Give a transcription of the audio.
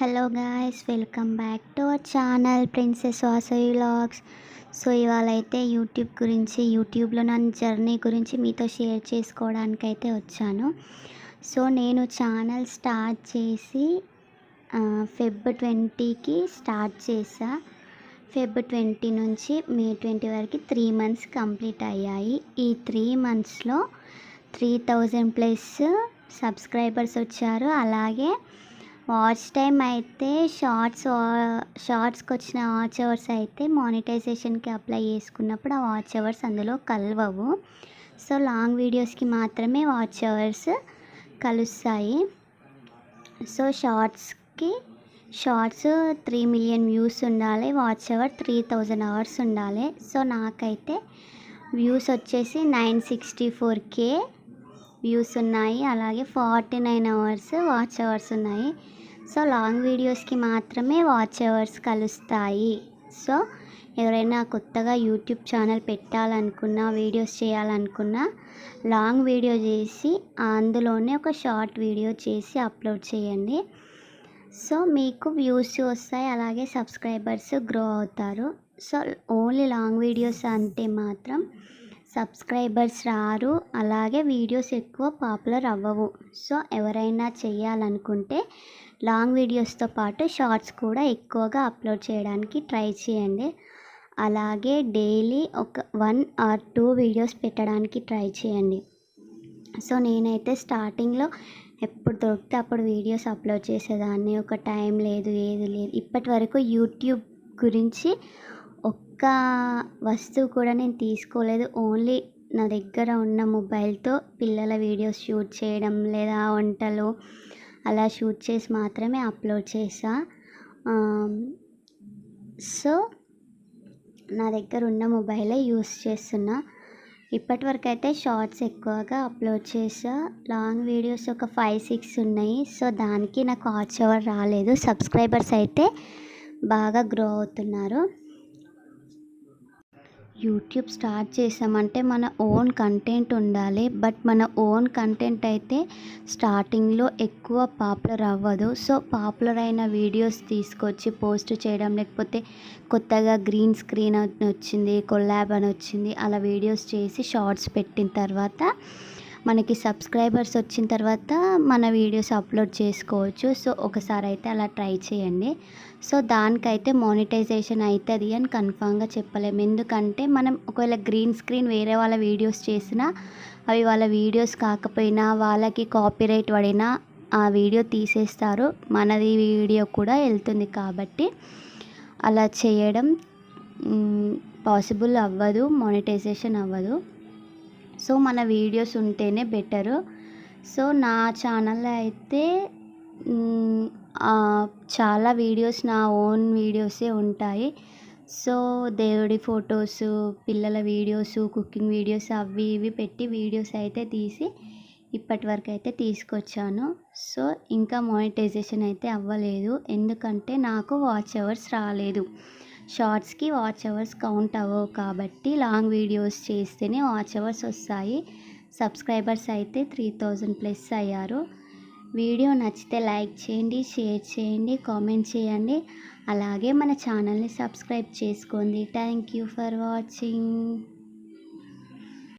Hello guys, welcome back to our channel princess Vasavi vlogs. So ఇవాళ అయితే యూట్యూబ్లో నా జర్నీ గురించి మీతో షేర్ చేసుకోవడానికైతే వచ్చాను. సో నేను ఛానల్ స్టార్ట్ చేసి ఫెబ్ 20కి స్టార్ట్ చేసా. ఫెబ్ 20 నుంచి మే 20 వరకు 3 మంత్స్ కంప్లీట్ అయ్యాయి. ఈ 3 మంత్స్లో 3000+ సబ్స్క్రైబర్స్ వచ్చారు. అలాగే వాచ్ టైం అయితే షార్ట్స్కి వచ్చిన వాచ్ అవర్స్ అయితే మానిటైజేషన్కి అప్లై చేసుకున్నప్పుడు ఆ వాచ్ అవర్స్ అందులో కలవవు. సో లాంగ్ వీడియోస్కి మాత్రమే వాచ్ అవర్స్ కలుస్తాయి. సో షార్ట్స్ 3 మిలియన్ వ్యూస్ ఉండాలి, వాచ్ అవర్ 3000 అవర్స్ ఉండాలి. సో నాకైతే వ్యూస్ వచ్చేసి 964K వ్యూస్ ఉన్నాయి. అలాగే 49 అవర్స్ వాచ్ అవర్స్ ఉన్నాయి. సో లాంగ్ వీడియోస్కి మాత్రమే వాచ్ అవర్స్ కలుస్తాయి. సో ఎవరైనా కొత్తగా యూట్యూబ్ ఛానల్ పెట్టాలనుకున్నా, వీడియోస్ చేయాలనుకున్నా లాంగ్ వీడియో చేసి అందులోనే ఒక షార్ట్ వీడియో చేసి అప్లోడ్ చేయండి. సో మీకు వ్యూస్ వస్తాయి, అలాగే సబ్స్క్రైబర్స్ గ్రో అవుతారు. సో ఓన్లీ లాంగ్ వీడియోస్ అంటే మాత్రం సబ్స్క్రైబర్స్ రారు, అలాగే వీడియోస్ ఎక్కువ పాపులర్ అవ్వవు. సో ఎవరైనా చేయాలనుకుంటే లాంగ్ వీడియోస్తో పాటు షార్ట్స్ కూడా ఎక్కువగా అప్లోడ్ చేయడానికి ట్రై చేయండి. అలాగే డైలీ ఒక 1 or 2 వీడియోస్ పెట్టడానికి ట్రై చేయండి. సో నేనైతే స్టార్టింగ్లో ఎప్పుడు దొరికితే అప్పుడు వీడియోస్ అప్లోడ్ చేసేదాన్ని. ఒక టైం లేదు, ఏది లేదు. ఇప్పటి వరకు యూట్యూబ్ గురించి ఒక్క వస్తువు కూడా నేను తీసుకోలేదు. ఓన్లీ నా దగ్గర ఉన్న మొబైల్తో పిల్లల వీడియోస్ షూట్ చేయడం, లేదా వంటలు అలా షూట్ చేసి మాత్రమే అప్లోడ్ చేసా. సో నా దగ్గర ఉన్న మొబైలే యూస్ చేస్తున్నా. ఇప్పటివరకు అయితే షార్ట్స్ ఎక్కువగా అప్లోడ్ చేసా. లాంగ్ వీడియోస్ ఒక 5-6 ఉన్నాయి. సో దానికి నాకు వాచ్ అవర్ రాలేదు. సబ్స్క్రైబర్స్ అయితే బాగా గ్రో అవుతున్నారు. యూట్యూబ్ స్టార్ట్ చేసామంటే మన ఓన్ కంటెంట్ ఉండాలి. బట్ మన ఓన్ కంటెంట్ అయితే స్టార్టింగ్లో ఎక్కువ పాపులర్ అవ్వదు. సో పాపులర్ అయిన వీడియోస్ తీసుకొచ్చి పోస్ట్ చేయడం, లేకపోతే కొత్తగా గ్రీన్ స్క్రీన్ అని వచ్చింది, కొలాబ్ అని వచ్చింది, అలా వీడియోస్ చేసి షార్ట్స్ పెట్టిన తర్వాత మనకి సబ్స్క్రైబర్స్ వచ్చిన తర్వాత మన వీడియోస్ అప్లోడ్ చేసుకోవచ్చు. సో ఒకసారి అయితే అలా ట్రై చేయండి. సో దానికైతే మానిటైజేషన్ అవుతుంది అని కన్ఫామ్గా చెప్పలేము. ఎందుకంటే మనం ఒకవేళ గ్రీన్ స్క్రీన్ వేరే వాళ్ళ వీడియోస్ చేసినా, అవి వాళ్ళ వీడియోస్ కాకపోయినా, వాళ్ళకి కాపీరైట్ పడినా ఆ వీడియో తీసేస్తారు, మనది వీడియో కూడా వెళ్తుంది. కాబట్టి అలా చేయడం పాసిబుల్ అవ్వదు, మానిటైజేషన్ అవ్వదు. సో మన వీడియోస్ ఉంటేనే బెటరు. సో నా ఛానల్లో అయితే చాలా వీడియోస్ నా ఓన్ వీడియోసే ఉంటాయి. సో దేవుడి ఫొటోస్, పిల్లల వీడియోస్, కుకింగ్ వీడియోస్ అవి ఇవి పెట్టి వీడియోస్ అయితే తీసి ఇప్పటి వరకు అయితే తీసుకొచ్చాను. సో ఇంకా మానిటైజేషన్ అయితే అవ్వలేదు, ఎందుకంటే నాకు వాచ్ అవర్స్ రాలేదు. షార్ట్స్కి వాచ్ అవర్స్ కౌంట్ అవ్వవు కాబట్టి లాంగ్ వీడియోస్ చేస్తేనే వాచ్ అవర్స్ వస్తాయి. సబ్స్క్రైబర్స్ అయితే 3000+ అయ్యారు. వీడియో నచ్చితే లైక్ చేయండి, షేర్ చేయండి, కామెంట్ చేయండి. అలాగే మన ఛానల్ని సబ్స్క్రైబ్ చేసుకోండి. Thank you for watching.